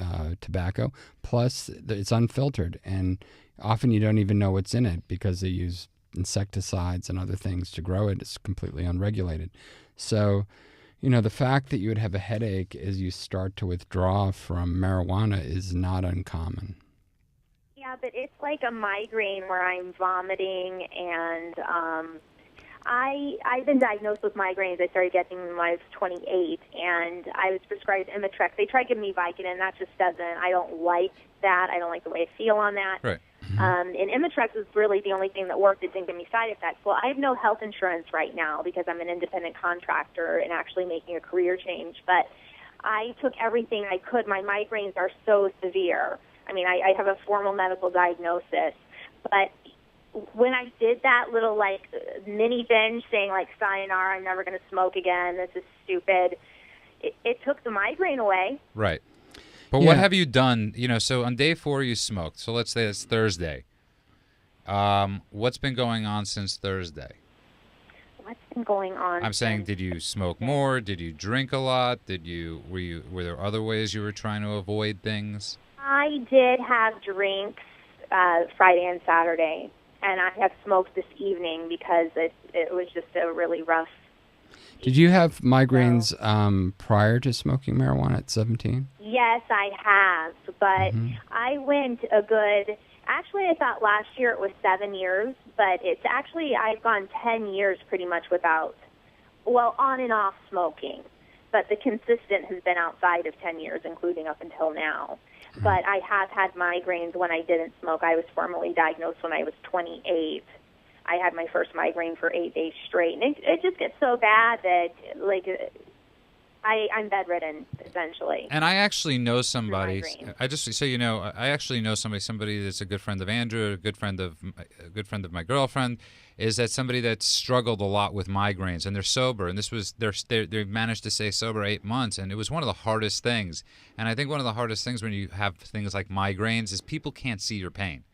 tobacco. Plus, it's unfiltered, and often you don't even know what's in it because they use insecticides and other things to grow it. It's completely unregulated. So, the fact that you would have a headache as you start to withdraw from marijuana is not uncommon. Yeah, but it's like a migraine where I'm vomiting, and I've been diagnosed with migraines. I started getting them when I was 28, and I was prescribed Imitrex. They tried giving me Vicodin. That just doesn't. I don't like that. I don't like the way I feel on that. Right. And Imitrex was really the only thing that worked. It didn't give me side effects. Well, I have no health insurance right now because I'm an independent contractor and actually making a career change. But I took everything I could. My migraines are so severe. I mean, I have a formal medical diagnosis. But when I did that little, mini binge saying, sayonara, I'm never going to smoke again, this is stupid, it took the migraine away. Right. But what have you done? So on day 4 you smoked. So let's say it's Thursday. What's been going on since Thursday? What's been going on? I'm saying, did you smoke more? Did you drink a lot? Were there other ways you were trying to avoid things? I did have drinks Friday and Saturday, and I have smoked this evening because it was just a really rough. Did you have migraines prior to smoking marijuana at 17? Yes, I have, but I went a good. Actually, I thought last year it was 7 years, but it's actually, I've gone 10 years pretty much without, on and off smoking. But the consistent has been outside of 10 years, including up until now. But I have had migraines when I didn't smoke. I was formally diagnosed when I was 28. I had my first migraine for 8 days straight. And it just gets so bad that, I'm bedridden, essentially. And I actually know somebody. I just so you know, I actually know somebody that's a good friend of Andrew, a good friend of my girlfriend. Is that somebody that struggled a lot with migraines, and they're sober, and they've managed to stay sober 8 months, and it was one of the hardest things. And I think one of the hardest things when you have things like migraines is people can't see your pain.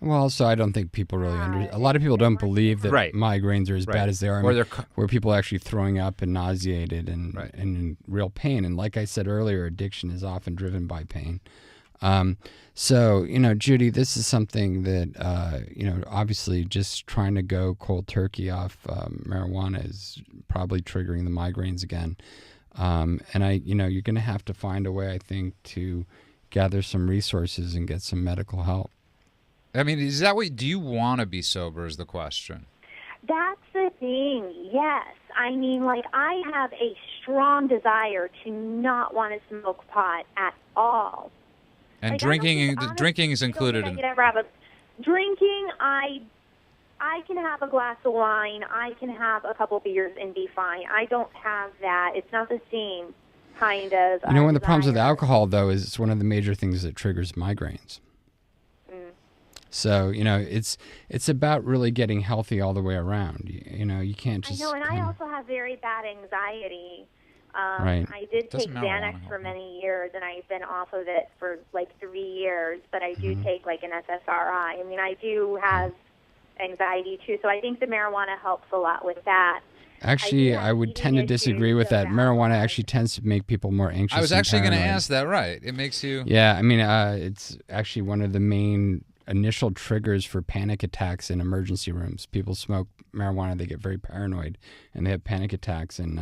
Well, so I don't think people really a lot of people don't believe that migraines are as bad as they are. Where people are actually throwing up and nauseated and in real pain. And like I said earlier, addiction is often driven by pain. So, Judy, this is something that, obviously just trying to go cold turkey off marijuana is probably triggering the migraines again. And you're going to have to find a way, I think, to gather some resources and get some medical help. I mean, is that what, do you want to be sober is the question? That's the thing, yes. I mean, I have a strong desire to not want to smoke pot at all. And drinking is included in drinking, I can have a glass of wine, I can have a couple beers and be fine. I don't have that. It's not the same kind of one of the problems with alcohol, though, is it's one of the major things that triggers migraines. So, it's about really getting healthy all the way around. You can't just... I know, and I also have very bad anxiety. Right. I did take Xanax for many years, and I've been off of it for 3 years, but I do take an SSRI. I mean, I do have anxiety, too, so I think the marijuana helps a lot with that. Actually, I would tend to disagree with that. Marijuana actually tends to make people more anxious. I was actually going to ask that, right. It makes you... Yeah, I mean, it's actually one of the main initial triggers for panic attacks in emergency rooms. People smoke marijuana, they get very paranoid, and they have panic attacks, and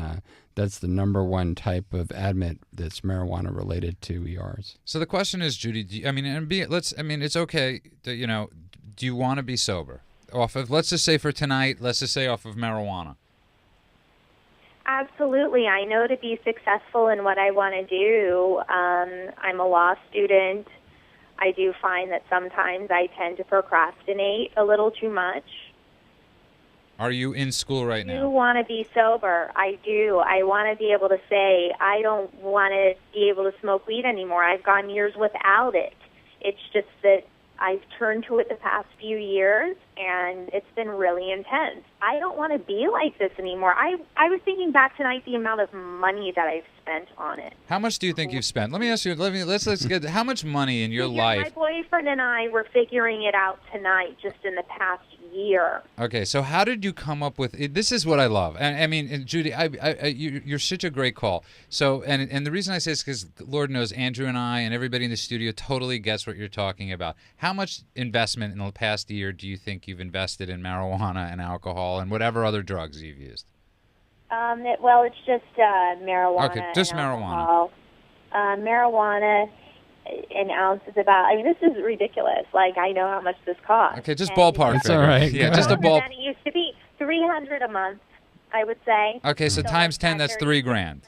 that's the number one type of admit that's marijuana related to ERs. So the question is, Judy, it's okay that, do you want to be sober? Off of, let's just say for tonight, let's just say off of marijuana. Absolutely. I know to be successful in what I want to do, I'm a law student. I do find that sometimes I tend to procrastinate a little too much. Are you in school right now? I do want to be sober. I do. I want to be able to say, I don't want to be able to smoke weed anymore. I've gone years without it. It's just that I've turned to it the past few years, and it's been really intense. I don't want to be like this anymore. I was thinking back tonight the amount of money that I've spent on it. How much do you think you've spent? Let me ask you. Let's get how much money in your life? My boyfriend and I were figuring it out tonight, just in the past year. Okay, so how did you come up with it? This is what I love. And I mean, Judy, you're such a great call. So, and the reason I say this is because Lord knows Andrew and I and everybody in the studio totally gets what you're talking about. How much investment in the past year do you think you've invested in marijuana and alcohol and whatever other drugs you've used? It's just marijuana. Okay, just marijuana. Marijuana, an ounce is about. I mean, this is ridiculous. I know how much this costs. Okay, just ballpark. That's all right. Yeah, just a ball. It used to be $300 a month, I would say. Okay, so times 10, that's $3,000.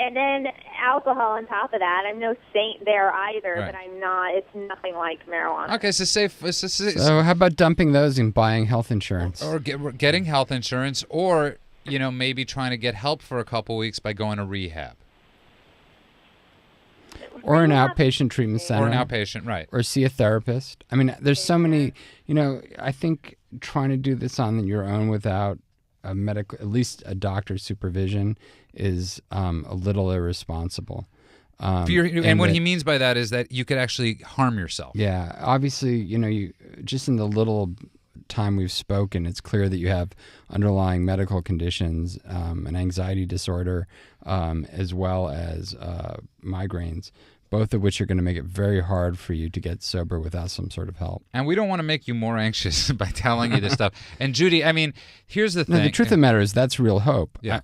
And then alcohol on top of that. I'm no saint there either, right. But I'm not. It's nothing like marijuana. Okay, so So how about dumping those and buying health insurance? Or getting health insurance, or maybe trying to get help for a couple weeks by going to rehab. Or an outpatient treatment center. Or an outpatient, right. Or see a therapist. I mean, there's so many, I think trying to do this on your own without a medical, at least a doctor's supervision, is a little irresponsible. And what he means by that is that you could actually harm yourself. Yeah. Obviously, you just in the little time we've spoken, it's clear that you have underlying medical conditions, an anxiety disorder, as well as migraines, both of which are going to make it very hard for you to get sober without some sort of help. And we don't want to make you more anxious by telling you this stuff. And Judy, I mean, here's the thing. No, the truth of the matter is that's real hope. Yeah.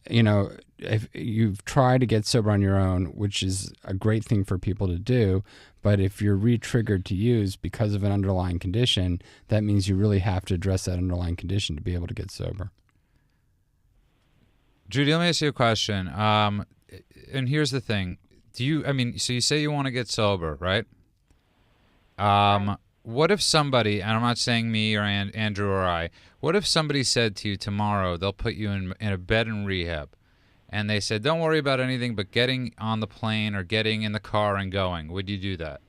If you've tried to get sober on your own, which is a great thing for people to do, but if you're re-triggered to use because of an underlying condition, that means you really have to address that underlying condition to be able to get sober. Judy, let me ask you a question. And here's the thing. So you say you want to get sober, right? What if somebody, and I'm not saying me or Andrew or I, what if somebody said to you tomorrow they'll put you in a bed in rehab, and they said, don't worry about anything but getting on the plane or getting in the car and going? Would you do that?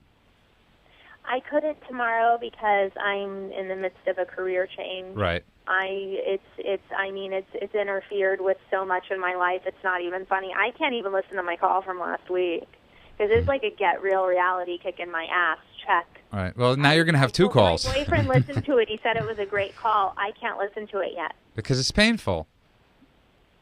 I couldn't tomorrow because I'm in the midst of a career change. Right. It's interfered with so much in my life. It's not even funny. I can't even listen to my call from last week because it's like a get real reality kick in my ass check. All right. Well, now you're going to have two calls. My boyfriend listened to it. He said it was a great call. I can't listen to it yet. Because it's painful.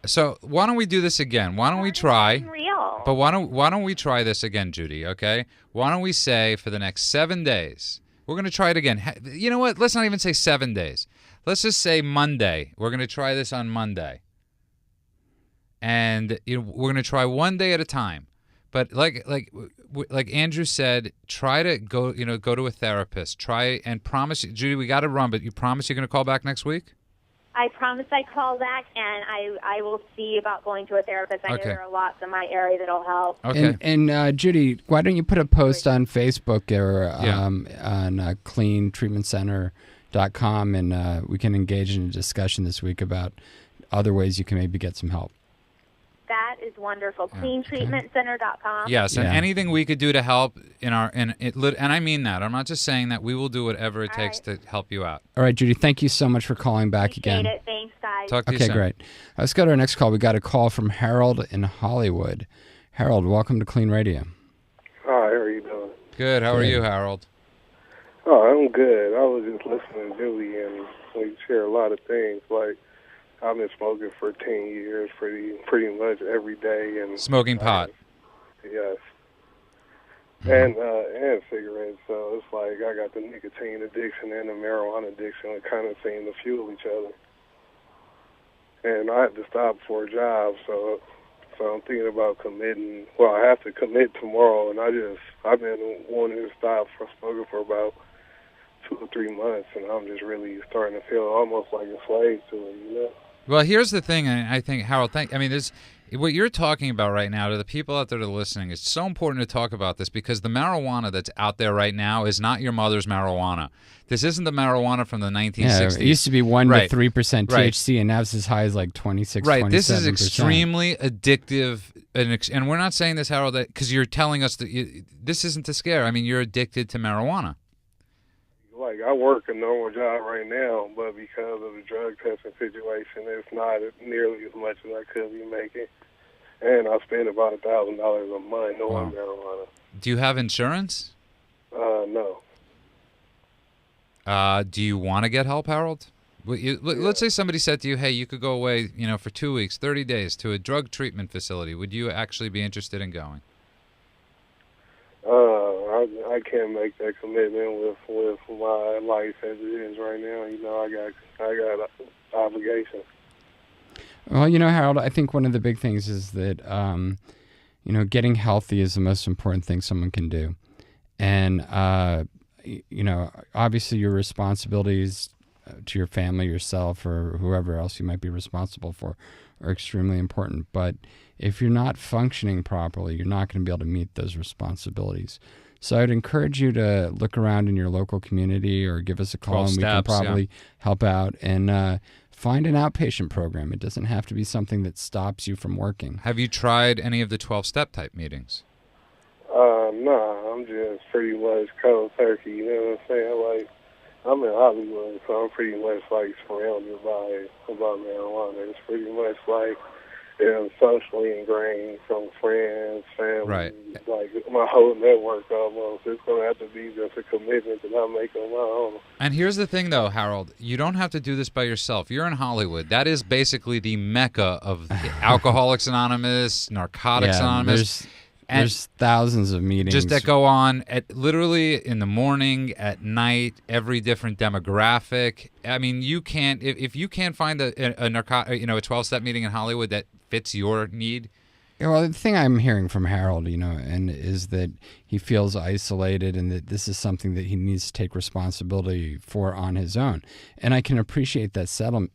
So why don't we do this again? Why don't we try? Real. But why don't we try this again, Judy, okay? Why don't we say for the next 7 days, we're going to try it again. You know what? Let's not even say 7 days. Let's just say Monday. We're going to try this on Monday. And we're going to try 1 day at a time. But like Andrew said, try to go to a therapist. Try and promise, Judy, we got to run, but you promise you're going to call back next week? I promise I call back, and I will see about going to a therapist. I know there are lots in my area that'll help. Okay. And Judy, why don't you put a post on Facebook or on KLEANTreatmentCenter.com, and we can engage in a discussion this week about other ways you can maybe get some help. That is wonderful. KLEANTreatmentCenter.com. Yes, and anything we could do to help and I mean that. I'm not just saying that. We will do whatever it takes to help you out. All right, Judy, thank you so much for calling back again. Appreciate it. Thanks, guys. Talk to you soon. Okay, great. Let's go to our next call. We got a call from Harold in Hollywood. Harold, welcome to KLEAN Radio. Hi, how are you doing? Good. How are you, Harold? Oh, I'm good. I was just listening to Julie, and we share a lot of things. Like, I've been smoking for 10 years, pretty much every day, and smoking pot. Yes, and cigarettes. So it's like I got the nicotine addiction and the marijuana addiction. It kind of seem to fuel each other. And I had to stop for a job, so I'm thinking about committing. Well, I have to commit tomorrow, and I've been wanting to stop for smoking for about 2 or 3 months, and I'm just really starting to feel almost like a slave to it, you know. Well, here's the thing, and I think, Harold, what you're talking about right now, to the people out there that are listening, it's so important to talk about this because the marijuana that's out there right now is not your mother's marijuana. This isn't the marijuana from the 1960s. Yeah, it used to be 1 to 3% THC, and now it's as high as like 26, 27%. This is extremely addictive, and we're not saying this, Harold, because you're telling us that this isn't to scare. I mean, you're addicted to marijuana. Like, I work a normal job right now, but because of the drug testing situation, it's not nearly as much as I could be making. And I spend about $1,000 a month on marijuana. Do you have insurance? No. Do you want to get help, Harold? Let's say somebody said to you, hey, you could go away, for 2 weeks, 30 days to a drug treatment facility. Would you actually be interested in going? I can't make that commitment with my life as it is right now. I got obligations. Well, Harold, I think one of the big things is that, getting healthy is the most important thing someone can do. And, obviously your responsibilities to your family, yourself, or whoever else you might be responsible for are extremely important. But if you're not functioning properly, you're not going to be able to meet those responsibilities. So I'd encourage you to look around in your local community or give us a call, and we can probably help out and find an outpatient program. It doesn't have to be something that stops you from working. Have you tried any of the 12-step type meetings? No, I'm just pretty much cold turkey, you know what I'm saying? Like, I'm in Hollywood, so I'm pretty much like surrounded by marijuana. It's pretty much like socially ingrained from friends, family, Right. like my whole network almost. It's going to have to be just a commitment that I make on my own. And here's the thing, though, Harold. You don't have to do this by yourself. You're in Hollywood. That is basically the mecca of Alcoholics Anonymous, Narcotics Anonymous. There's thousands of meetings just that go on at literally in the morning, at night, every different demographic. I mean, you can't if you can't find a 12-step meeting in Hollywood that fits your need. Well, the thing I'm hearing from Harold, and is that he feels isolated and that this is something that he needs to take responsibility for on his own. And I can appreciate that sentiment.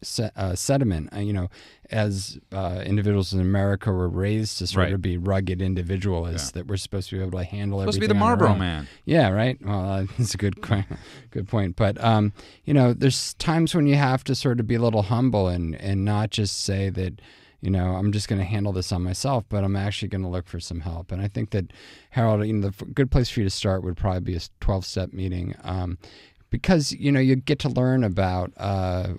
As individuals in America, we're raised to sort of be rugged individualists, that we're supposed to be able to handle everything. Supposed to be the Marlboro Man. Yeah, right. Well, that's a good point. But there's times when you have to sort of be a little humble and not just say that, I'm just going to handle this on myself, but I'm actually going to look for some help. And I think that, Harold, the good place for you to start would probably be a 12-step meeting, because, you get to learn about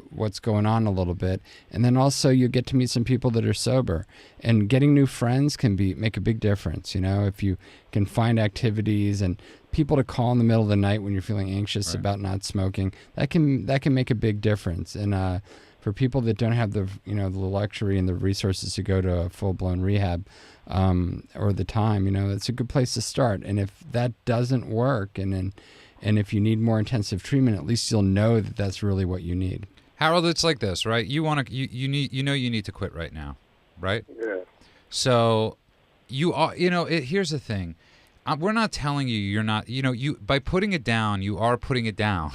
what's going on a little bit. And then also you get to meet some people that are sober. And getting new friends can make a big difference. If you can find activities and people to call in the middle of the night when you're feeling anxious about not smoking, that can make a big difference. And for people that don't have the the luxury and the resources to go to a full-blown rehab or the time, it's a good place to start. And if that doesn't work, and if you need more intensive treatment, at least you'll know that that's really what you need. Harold, it's like this, right? You need to quit right now, right? Yeah. So you are, here's the thing. We're not telling you you're not, you by putting it down, you are putting it down.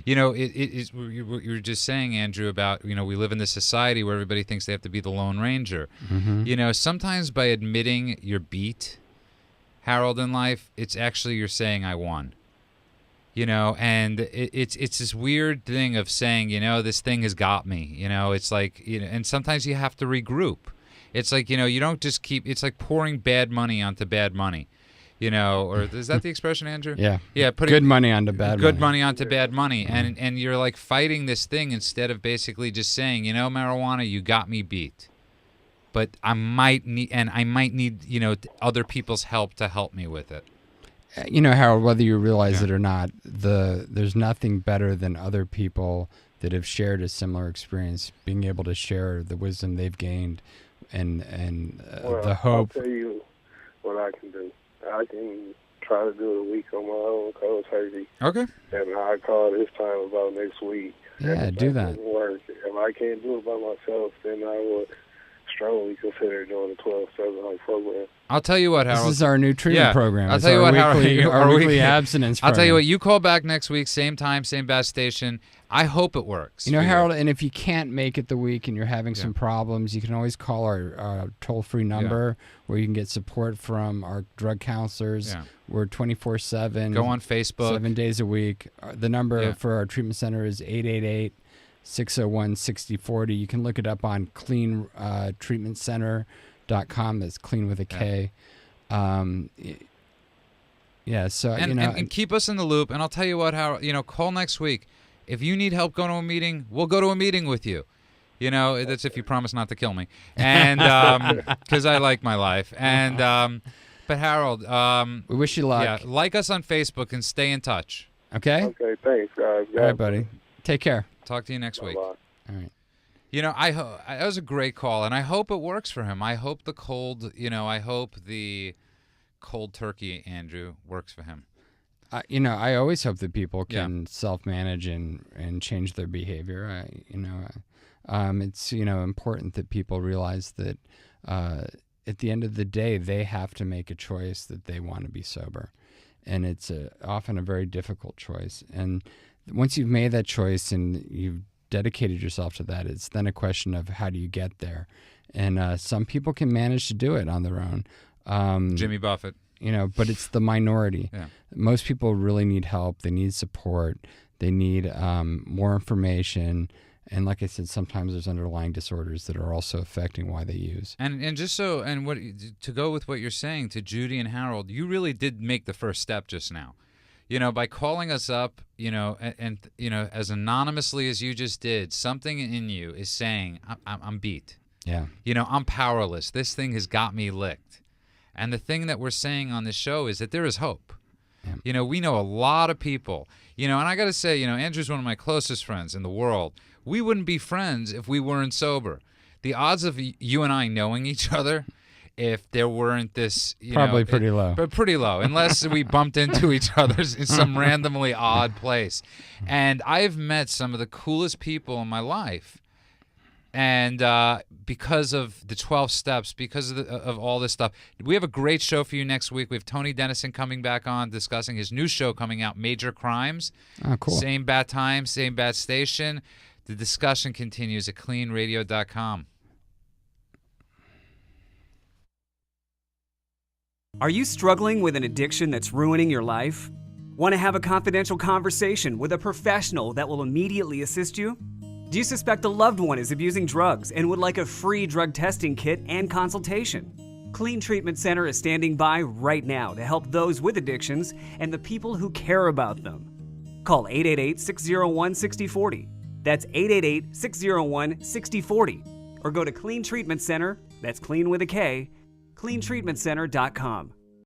You were just saying, Andrew, about, we live in this society where everybody thinks they have to be the Lone Ranger. Mm-hmm. Sometimes by admitting you're beat, Harold, in life, it's actually you're saying I won. And it's this weird thing of saying, this thing has got me. It's like, and sometimes you have to regroup. It's like, you don't just it's like pouring bad money onto bad money. Or is that the expression, Andrew? Yeah. Yeah, putting good money onto bad money. Good money onto bad money. And you're like fighting this thing instead of basically just saying, marijuana, you got me beat. But I might need, other people's help to help me with it. Harold, whether you realize it or not, there's nothing better than other people that have shared a similar experience, being able to share the wisdom they've gained and the hope. I'll tell you what I can do. I can try to do it a week on my own, cold turkey. Okay. And I call this time about next week. Yeah, do that. Work. If I can't do it by myself, then I would strongly consider doing a 12-7 program. I'll tell you what, Harold. This is our new treatment program. I'll tell you what, Harold. Our weekly abstinence program. I'll tell you what, you call back next week, same time, same best station. I hope it works. Harold, and if you can't make it the week and you're having some problems, you can always call our toll-free number where you can get support from our drug counselors. Yeah. We're 24/7. Go on Facebook. 7 days a week. The number for our treatment center is 888-601-6040. You can look it up on KLEANtreatmentcenter.com. That's clean with a K. So and keep us in the loop. And I'll tell you what, Harold, call next week. If you need help going to a meeting, we'll go to a meeting with you. That's if you promise not to kill me. And because I like my life. And but Harold, we wish you luck. Yeah, like us on Facebook and stay in touch. Okay. Okay. Thanks, guys. All right, buddy. Take care. Talk to you next week. All right. That was a great call, and I hope it works for him. I hope the cold turkey, Andrew, works for him. I always hope that people can self-manage and change their behavior. It's important that people realize that at the end of the day, they have to make a choice that they want to be sober, and it's often a very difficult choice. And once you've made that choice and you've dedicated yourself to that, it's then a question of how do you get there. And some people can manage to do it on their own. Jimmy Buffett. But it's the minority. Yeah. Most people really need help. They need support. They need more information. And like I said, sometimes there's underlying disorders that are also affecting why they use. And just so, and what to go with what you're saying to Judy and Harold, you really did make the first step just now. By calling us up, and as anonymously as you just did, something in you is saying, I'm beat. Yeah. You know, I'm powerless. This thing has got me licked. And the thing that we're saying on this show is that there is hope. Yeah. You know, we know a lot of people, you know, and I got to say, you know, Andrew's one of my closest friends in the world. We wouldn't be friends if we weren't sober. The odds of you and I knowing each other, if there weren't this, Probably pretty low. But pretty low, unless we bumped into each other in some randomly odd place. And I've met some of the coolest people in my life. And because of the 12 steps, because of all this stuff, we have a great show for you next week. We have Tony Dennison coming back on discussing his new show coming out, Major Crimes. Oh, cool. Same bad time, same bad station. The discussion continues at KLEANradio.com. Are you struggling with an addiction that's ruining your life? Want to have a confidential conversation with a professional that will immediately assist you? Do you suspect a loved one is abusing drugs and would like a free drug testing kit and consultation? KLEAN Treatment Center is standing by right now to help those with addictions and the people who care about them. Call 888-601-6040. That's 888-601-6040. Or go to KLEAN Treatment Center, that's clean with a K, KLEANtreatmentcenter.com.